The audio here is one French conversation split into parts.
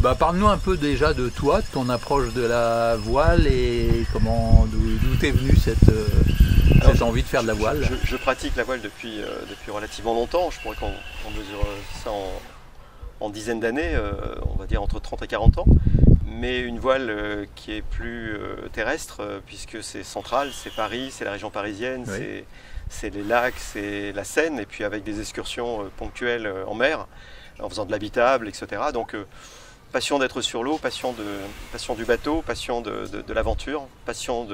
Parle-nous un peu déjà de toi, de ton approche de la voile et d'où t'es venue cette envie de faire de la voile. Je pratique la voile depuis relativement longtemps. Je pourrais qu'on mesure ça en dizaines d'années, on va dire entre 30 et 40 ans. Mais une voile qui est plus terrestre, puisque c'est central, c'est Paris, c'est la région parisienne, oui. C'est les lacs, c'est la Seine, et puis avec des excursions ponctuelles en mer, en faisant de l'habitable, etc. Donc passion d'être sur l'eau, passion du bateau, passion de l'aventure, passion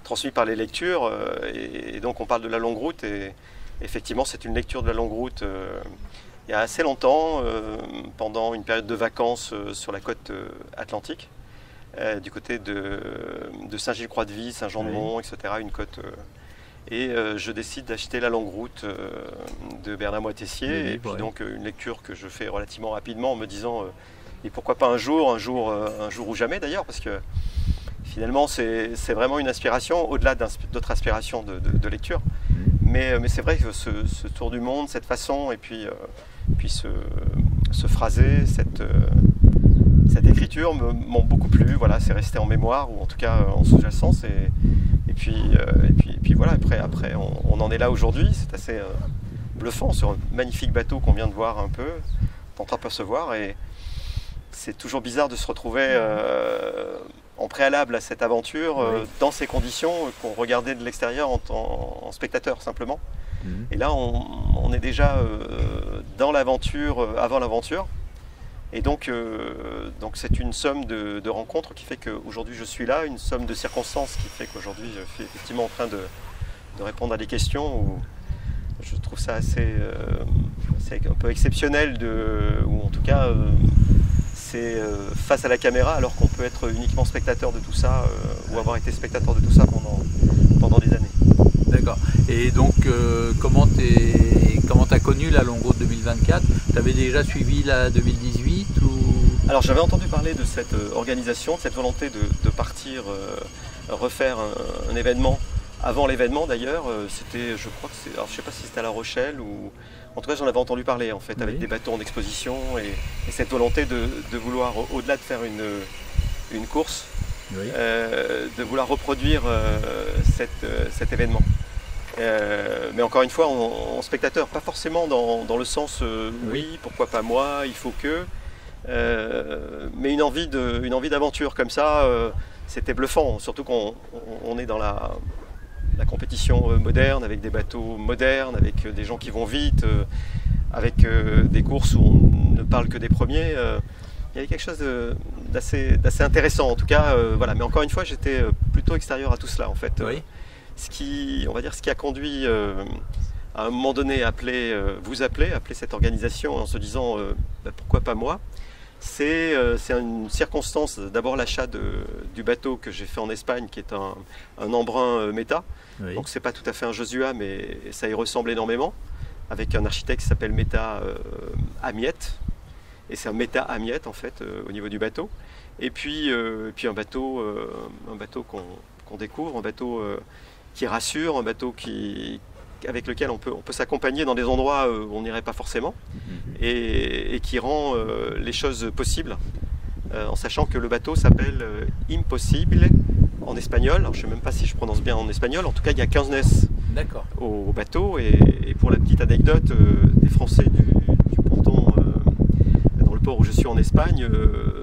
transmise par les lectures. Et donc on parle de la longue route, et effectivement c'est une lecture de la longue route il y a assez longtemps, pendant une période de vacances sur la côte atlantique, du côté de Saint-Gilles-Croix-de-Vie, Saint-Jean-de-Mont, etc. Une côte. Et je décide d'acheter la longue route de Bernard Moitessier, et puis donc une lecture que je fais relativement rapidement en me disant et pourquoi pas un jour ou jamais d'ailleurs, parce que finalement c'est vraiment une inspiration au-delà d'autres aspirations de lecture. Mais c'est vrai que ce tour du monde, cette façon, et puis ce phrasé, cette écriture m'ont beaucoup plu. Voilà, c'est resté en mémoire, ou en tout cas en sous-jacence. Et puis voilà, après on en est là aujourd'hui. C'est assez bluffant sur un magnifique bateau qu'on vient de voir un peu, d'entreapercevoir. Et c'est toujours bizarre de se retrouver en préalable à cette aventure, dans ces conditions qu'on regardait de l'extérieur en spectateur simplement. Et là on est déjà dans l'aventure, avant l'aventure. Et donc c'est une somme de rencontres qui fait qu'aujourd'hui je suis là, une somme de circonstances qui fait qu'aujourd'hui je suis effectivement en train de répondre à des questions où je trouve ça assez un peu exceptionnel, ou en tout cas c'est face à la caméra, alors qu'on peut être uniquement spectateur de tout ça, ou avoir été spectateur de tout ça pendant des années. D'accord. Et donc comment t'as connu la Longue Route 2024 ? T'avais déjà suivi la 2018 ou... Alors j'avais entendu parler de cette organisation, de cette volonté de partir refaire un événement avant l'événement d'ailleurs. C'était, je crois que c'est, alors je sais pas si c'était à La Rochelle, ou en tout cas j'en avais entendu parler en fait, avec des bateaux en exposition, et cette volonté de vouloir, au-delà de faire une course, de vouloir reproduire cet événement. Mais encore une fois en spectateur, pas forcément dans le sens oui, pourquoi pas moi, il faut que, mais une envie d'aventure comme ça. C'était bluffant, surtout qu'on est dans la compétition moderne, avec des bateaux modernes, avec des gens qui vont vite, avec des courses où on ne parle que des premiers. Il y avait quelque chose d'assez intéressant en tout cas. Voilà. Mais encore une fois, j'étais plutôt extérieur à tout cela en fait. Ce qui a conduit à un moment donné à appeler cette organisation en se disant pourquoi pas moi. C'est une circonstance, d'abord l'achat du bateau que j'ai fait en Espagne, qui est un embrun Meta. Donc c'est pas tout à fait un Josua, mais ça y ressemble énormément, avec un architecte qui s'appelle Meta Amiette. Et c'est un Meta Amiette en fait, au niveau du bateau. Et puis un bateau qu'on découvre, un bateau qui rassure, un bateau avec lequel on peut s'accompagner dans des endroits où on n'irait pas forcément, et qui rend les choses possibles, en sachant que le bateau s'appelle Impossible en espagnol. Alors, je ne sais même pas si je prononce bien en espagnol, en tout cas il y a 15 NES au bateau, et pour la petite anecdote, des Français du ponton dans le port où je suis en Espagne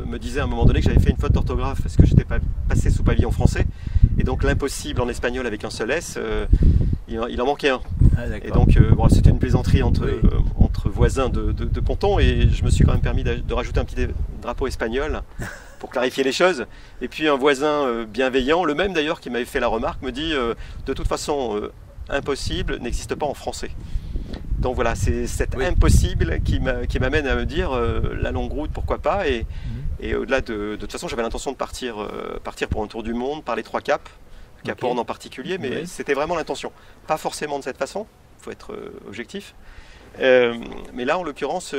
me disaient à un moment donné que j'avais fait une faute d'orthographe parce que j'étais pas passé sous pavillon français, et donc l'impossible en espagnol avec un seul S, il en manquait un. Et donc c'était une plaisanterie entre voisins de ponton, et je me suis quand même permis de rajouter un petit drapeau espagnol pour clarifier les choses. Et puis un voisin bienveillant, le même d'ailleurs qui m'avait fait la remarque, me dit de toute façon impossible n'existe pas en français. Donc voilà, c'est cet impossible qui m'amène à me dire la longue route, pourquoi pas. Et au-delà de toute façon, j'avais l'intention de partir pour un tour du monde par les 3 caps, Cap Horn en particulier, mais c'était vraiment l'intention. Pas forcément de cette façon, il faut être objectif. Mais là, en l'occurrence,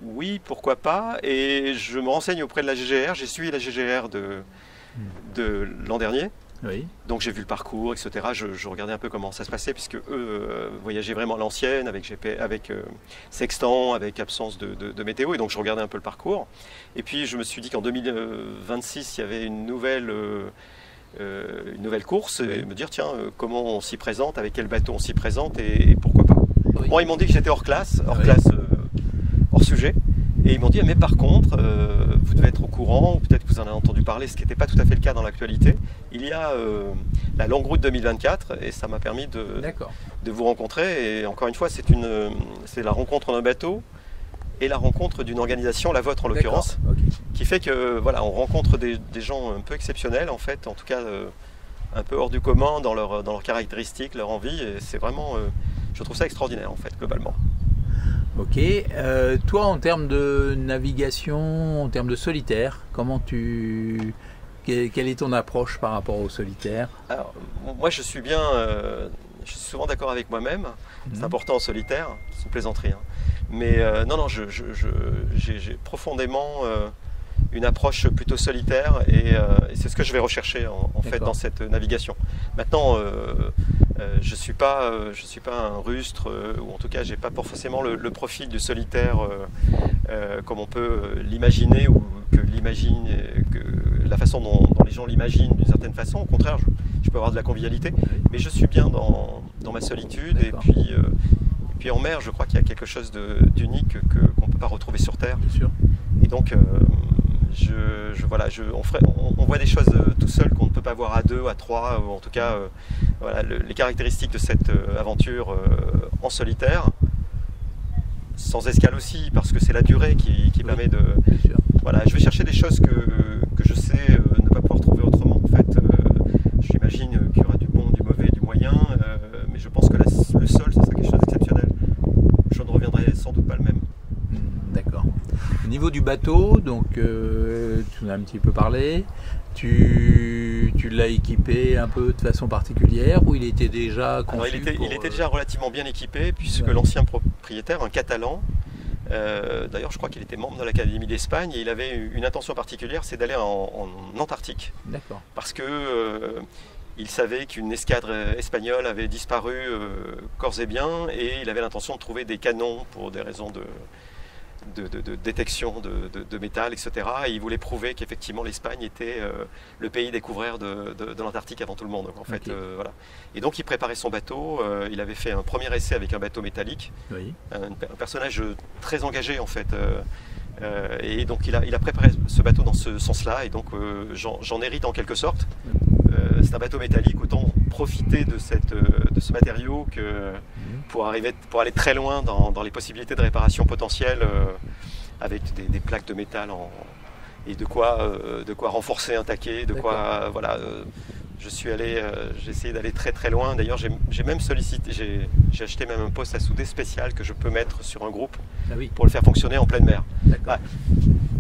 oui, pourquoi pas. Et je me renseigne auprès de la GGR. J'ai suivi la GGR de l'an dernier, Oui. Donc j'ai vu le parcours, etc. Je regardais un peu comment ça se passait, puisque eux voyageaient vraiment à l'ancienne, avec sextant, avec absence de météo, et donc je regardais un peu le parcours. Et puis je me suis dit qu'en 2026, il y avait une nouvelle course, et me dire tiens, comment on s'y présente, avec quel bateau on s'y présente, et pourquoi pas. Oui. Bon, ils m'ont dit que j'étais hors classe, hors sujet. Et ils m'ont dit, mais par contre, vous devez être au courant, ou peut-être que vous en avez entendu parler, ce qui n'était pas tout à fait le cas dans l'actualité. Il y a la Longue Route 2024, et ça m'a permis de vous rencontrer. Et encore une fois, c'est la rencontre d'un bateau et la rencontre d'une organisation, la vôtre en l'occurrence, qui fait que voilà, on rencontre des gens un peu exceptionnels, en fait, en tout cas un peu hors du commun dans leurs caractéristiques, leur envie. Et c'est vraiment, je trouve ça extraordinaire, en fait, globalement. Ok. Toi, en termes de navigation, en termes de solitaire, quelle est ton approche par rapport au solitaire? Alors, moi, je suis souvent d'accord avec moi-même. C'est important en solitaire, c'est une plaisanterie. Hein. Mais non, j'ai profondément une approche plutôt solitaire, et c'est ce que je vais rechercher en fait dans cette navigation. Maintenant, je suis pas un rustre, ou en tout cas j'ai pas forcément le profil du solitaire comme on peut l'imaginer, ou que la façon dont les gens l'imaginent d'une certaine façon. Au contraire, je peux avoir de la convivialité, mais je suis bien dans ma solitude. Et puis en mer, je crois qu'il y a quelque chose d'unique qu'on ne peut pas retrouver sur terre. Bien sûr. Et donc on voit des choses tout seul qu'on ne peut pas voir à deux, à trois, ou en tout cas voilà, les caractéristiques de cette aventure en solitaire, sans escale aussi, parce que c'est la durée qui permet de... Voilà, je vais chercher des choses que je sais ne pas pouvoir trouver autrement. En fait, j'imagine qu'il y aura du bon, du mauvais, du moyen, mais je pense que le sol, ça sera quelque chose d'exceptionnel. Je ne reviendrai sans doute pas le même. D'accord. Au niveau du bateau, donc tu en as un petit peu parlé. Tu l'as équipé un peu de façon particulière, ou il était déjà conçu? Alors, il était déjà relativement bien équipé, puisque l'ancien propriétaire, un Catalan, d'ailleurs je crois qu'il était membre de l'Académie d'Espagne, et il avait une intention particulière, c'est d'aller en Antarctique. D'accord. Parce que il savait qu'une escadre espagnole avait disparu corps et biens, et il avait l'intention de trouver des canons pour des raisons de détection de métal, etc. Et il voulait prouver qu'effectivement l'Espagne était le pays découvert de l'Antarctique avant tout le monde. En fait, voilà. Et donc il préparait son bateau. Il avait fait un premier essai avec un bateau métallique. Oui. Un personnage très engagé, en fait. Et donc il a préparé ce bateau dans ce sens-là. Et donc j'en hérite en quelque sorte. C'est un bateau métallique, autant profiter de ce matériau pour aller très loin dans les possibilités de réparation potentielles, avec des plaques de métal et de quoi renforcer un taquet, voilà. J'ai essayé d'aller très très loin. D'ailleurs, j'ai même sollicité, j'ai acheté même un poste à souder spécial que je peux mettre sur un groupe pour le faire fonctionner en pleine mer. Ouais.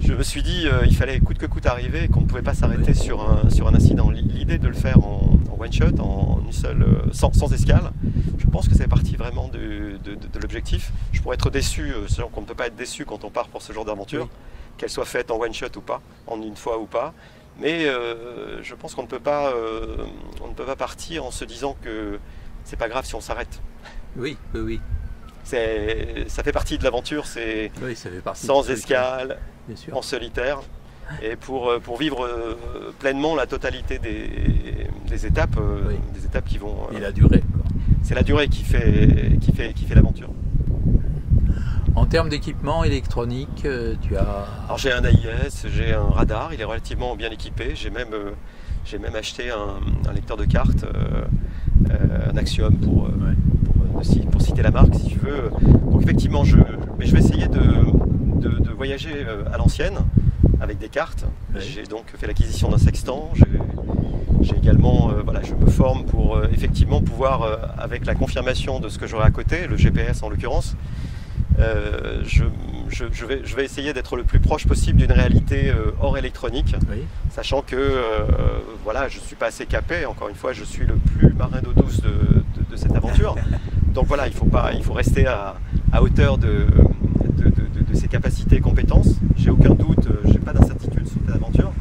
Je me suis dit il fallait coûte que coûte arriver, et qu'on ne pouvait pas s'arrêter sur un incident. L'idée de le faire en one shot, en une seule, sans escale, je pense que c'est parti vraiment de l'objectif. Je pourrais être déçu, sachant qu'on ne peut pas être déçu quand on part pour ce genre d'aventure, qu'elle soit faite en one shot ou pas, en une fois ou pas. Mais je pense qu'on ne peut pas partir en se disant que c'est pas grave si on s'arrête. Oui. Ça fait partie de l'aventure, c'est sans escale, en solitaire, et pour vivre pleinement la totalité des étapes, des étapes qui vont. Et la durée. C'est la durée qui fait l'aventure. En termes d'équipement électronique, tu as... Alors j'ai un AIS, j'ai un radar, il est relativement bien équipé. J'ai même acheté un lecteur de cartes, un Axiom pour citer la marque si tu veux. Donc effectivement, mais je vais essayer de voyager à l'ancienne avec des cartes. J'ai donc fait l'acquisition d'un sextant. J'ai également, je me forme pour effectivement pouvoir, avec la confirmation de ce que j'aurai à côté, le GPS en l'occurrence, je vais essayer d'être le plus proche possible d'une réalité hors électronique, sachant que je ne suis pas assez capé. Encore une fois, je suis le plus marin d'eau douce de cette aventure. Donc voilà, il faut rester à hauteur de ses capacités et compétences. J'ai aucun doute, j'ai pas d'incertitude sur cette aventure,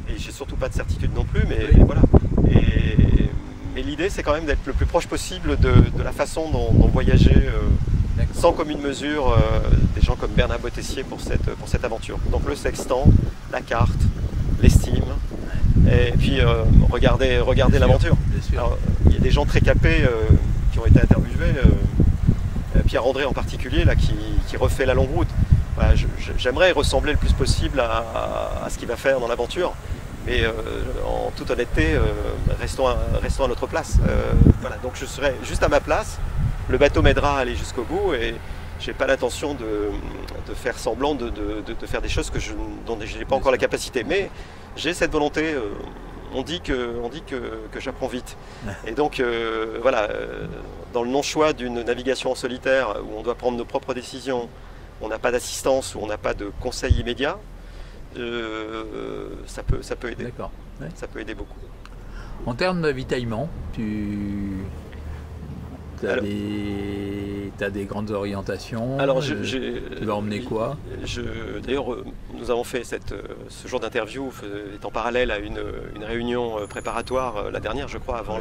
et j'ai surtout pas de certitude non plus, mais voilà. Et l'idée, c'est quand même d'être le plus proche possible de la façon dont voyager sans commune mesure des gens comme Bernard Bottessier pour cette aventure. Donc le sextant, la carte, l'estime, et puis regarder l'aventure. Il y a des gens très capés qui ont été interviewés, Pierre André en particulier, là, qui refait la longue route. Voilà, j'aimerais ressembler le plus possible à ce qu'il va faire dans l'aventure, mais en toute honnêteté, restons à notre place. Voilà, donc je serai juste à ma place, le bateau m'aidera à aller jusqu'au bout, et j'ai pas l'intention de faire semblant de faire des choses dont je n'ai pas encore la capacité, mais j'ai cette volonté. On dit que j'apprends vite. Et donc, voilà, dans le non-choix d'une navigation en solitaire, où on doit prendre nos propres décisions, on n'a pas d'assistance, où on n'a pas de conseil immédiat, ça peut aider. D'accord. Ouais. Ça peut aider beaucoup. En termes d'avitaillement, tu as des grandes orientations. Alors, tu vas emmener quoi? D'ailleurs, nous avons fait ce jour d'interview est en parallèle à une réunion préparatoire, la dernière, je crois, avant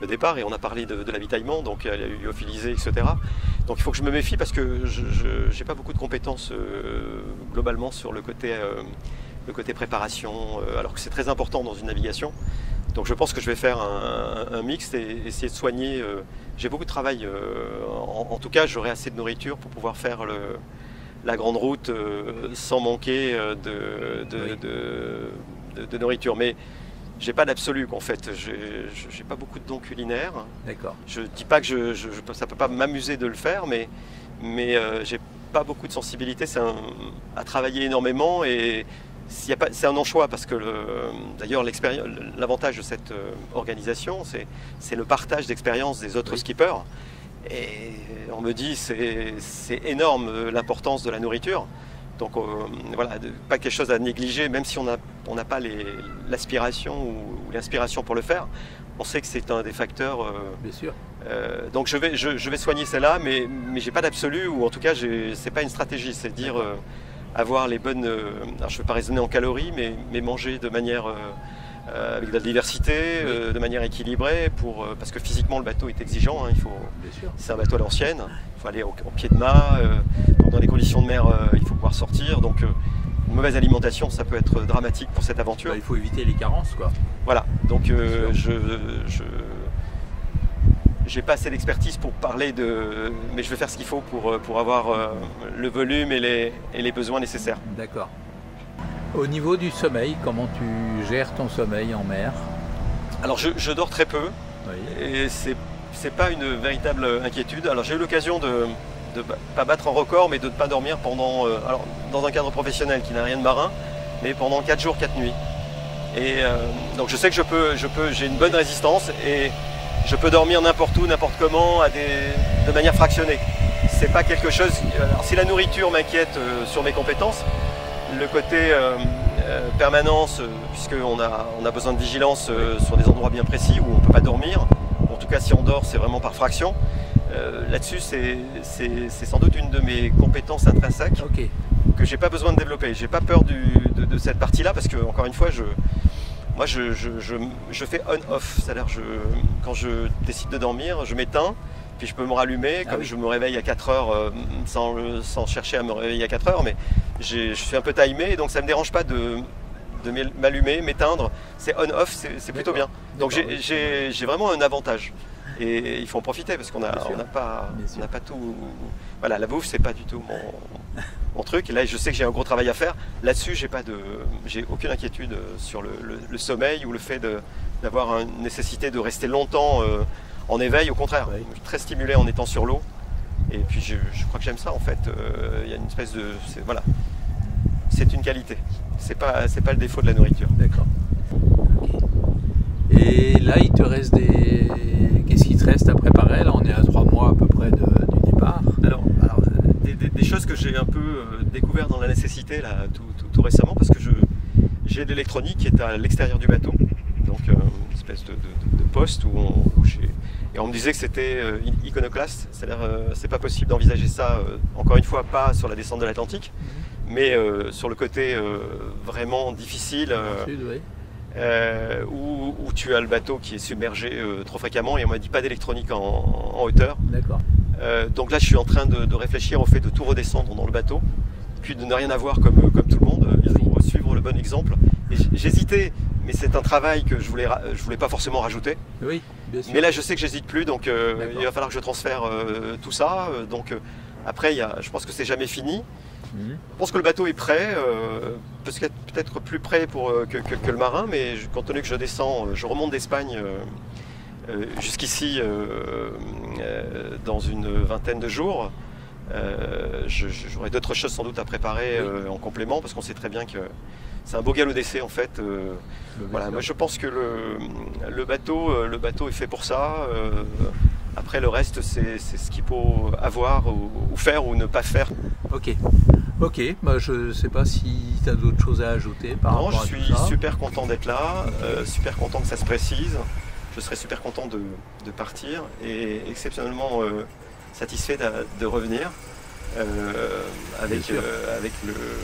le départ, et on a parlé de l'avitaillement, donc il y a eu lyophilisé, etc. Donc il faut que je me méfie parce que je n'ai pas beaucoup de compétences globalement sur le côté préparation, alors que c'est très important dans une navigation. Donc je pense que je vais faire un mixte et essayer de soigner. J'ai beaucoup de travail. En tout cas, j'aurai assez de nourriture pour pouvoir faire la grande route sans manquer de nourriture. Mais j'ai pas d'absolu en fait. J'ai pas beaucoup de dons culinaires. D'accord. Je dis pas que ça peut pas m'amuser de le faire, mais j'ai pas beaucoup de sensibilité. C'est à travailler énormément et c'est un non-choix parce que d'ailleurs l'avantage de cette organisation, c'est le partage d'expériences des autres skippers. Et on me dit c'est énorme l'importance de la nourriture. Donc voilà, pas quelque chose à négliger, même si on n'a pas l'aspiration ou l'inspiration pour le faire. On sait que c'est un des facteurs. Bien sûr. Donc je vais soigner celle-là, mais j'ai pas d'absolu, ou en tout cas c'est pas une stratégie, c'est dire avoir les bonnes. Alors je ne veux pas raisonner en calories, mais manger de manière avec de la diversité, de manière équilibrée, parce que physiquement le bateau est exigeant. Hein, c'est un bateau à l'ancienne, il faut aller au pied de mât. Dans les conditions de mer, il faut pouvoir sortir. Donc une mauvaise alimentation, ça peut être dramatique pour cette aventure. Il faut éviter les carences, quoi. Voilà. Donc j'ai pas assez d'expertise pour parler mais je vais faire ce qu'il faut pour avoir le volume et les besoins nécessaires. D'accord. Au niveau du sommeil, comment tu gères ton sommeil en mer? Alors je dors très peu, oui. Et c'est pas une véritable inquiétude. Alors j'ai eu l'occasion de pas battre un record, mais de ne pas dormir pendant, alors dans un cadre professionnel qui n'a rien de marin, mais pendant 4 jours, 4 nuits. Et donc je sais que j'ai une bonne résistance et je peux dormir n'importe où, n'importe comment, de manière fractionnée. C'est pas quelque chose. Alors si la nourriture m'inquiète sur mes compétences, le côté permanence, puisqu'on a besoin de vigilance sur des endroits bien précis où on ne peut pas dormir. En tout cas, si on dort, c'est vraiment par fraction. Là-dessus, c'est sans doute une de mes compétences intrinsèques que j'ai pas besoin de développer. J'ai pas peur de cette partie-là parce que, encore une fois, moi, je fais on-off. C'est-à-dire, quand je décide de dormir, je m'éteins, puis je peux me rallumer, comme je me réveille à 4 heures sans chercher à me réveiller à 4 heures, mais je suis un peu timé, donc ça ne me dérange pas de m'allumer, m'éteindre. C'est on-off, c'est plutôt bien. Donc j'ai vraiment un avantage. Et il faut en profiter parce qu'on n'a pas tout. Voilà, la bouffe, c'est pas du tout mon truc. Et là, je sais que j'ai un gros travail à faire. Là-dessus, j'ai aucune inquiétude sur le sommeil ou le fait d'avoir une nécessité de rester longtemps en éveil. Au contraire, je suis très stimulé en étant sur l'eau. Et puis, je crois que j'aime ça en fait. Il y a une espèce de. Voilà. C'est une qualité. C'est pas le défaut de la nourriture. D'accord. Et là, il te reste Qu'est-ce qui te reste à préparer? Là, on est à 3 mois à peu près du départ. Alors des choses que j'ai un peu découvert dans la nécessité là, tout récemment, parce que j'ai de l'électronique qui est à l'extérieur du bateau, donc une espèce de poste où et on me disait que c'était iconoclaste, c'est-à-dire c'est pas possible d'envisager ça, encore une fois, pas sur la descente de l'Atlantique, mais sur le côté vraiment difficile. Sud, oui. où tu as le bateau qui est submergé trop fréquemment et on m'a dit pas d'électronique en hauteur. D'accord. Donc là je suis en train de réfléchir au fait de tout redescendre dans le bateau, puis de ne rien avoir comme tout le monde. Il faut suivre le bon exemple. Et j'hésitais, mais c'est un travail que je voulais pas forcément rajouter. Oui, bien sûr. Mais là je sais que j'hésite plus, donc il va falloir que je transfère tout ça. Après je pense que c'est jamais fini. Je pense que le bateau est prêt, peut-être plus prêt que le marin, mais compte tenu que je descends, je remonte d'Espagne jusqu'ici dans une vingtaine de jours. J'aurai d'autres choses sans doute à préparer en complément, parce qu'on sait très bien que c'est un beau galop d'essai en fait. Voilà, moi je pense que le bateau est fait pour ça. Après le reste c'est ce qu'il faut avoir ou faire ou ne pas faire. Ok, bah, je ne sais pas si tu as d'autres choses à ajouter par rapport à tout ça. Non, je suis super content d'être là, super content que ça se précise. Je serais super content de partir et exceptionnellement satisfait de revenir avec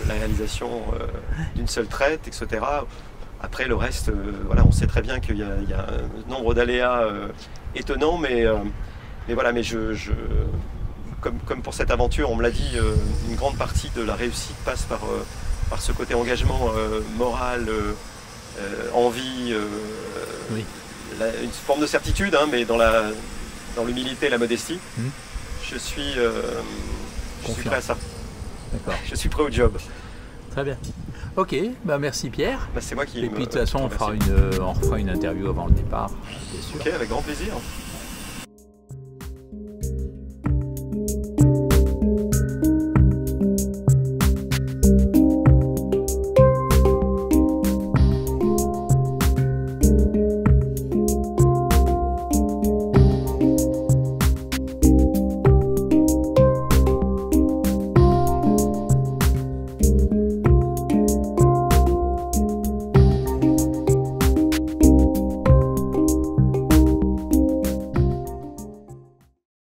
la réalisation d'une seule traite, etc. Après le reste, voilà, on sait très bien qu'il y a un nombre d'aléas étonnants, mais voilà, mais comme pour cette aventure, on me l'a dit, une grande partie de la réussite passe par ce côté engagement moral, envie, une forme de certitude, hein, mais dans l'humilité et la modestie. Je suis prêt à ça. D'accord. Je suis prêt au job. Très bien. Ok, bah merci Pierre. Bah c'est moi qui. Et puis de toute façon, on fera une interview avant le départ, bien sûr. Ok, avec grand plaisir.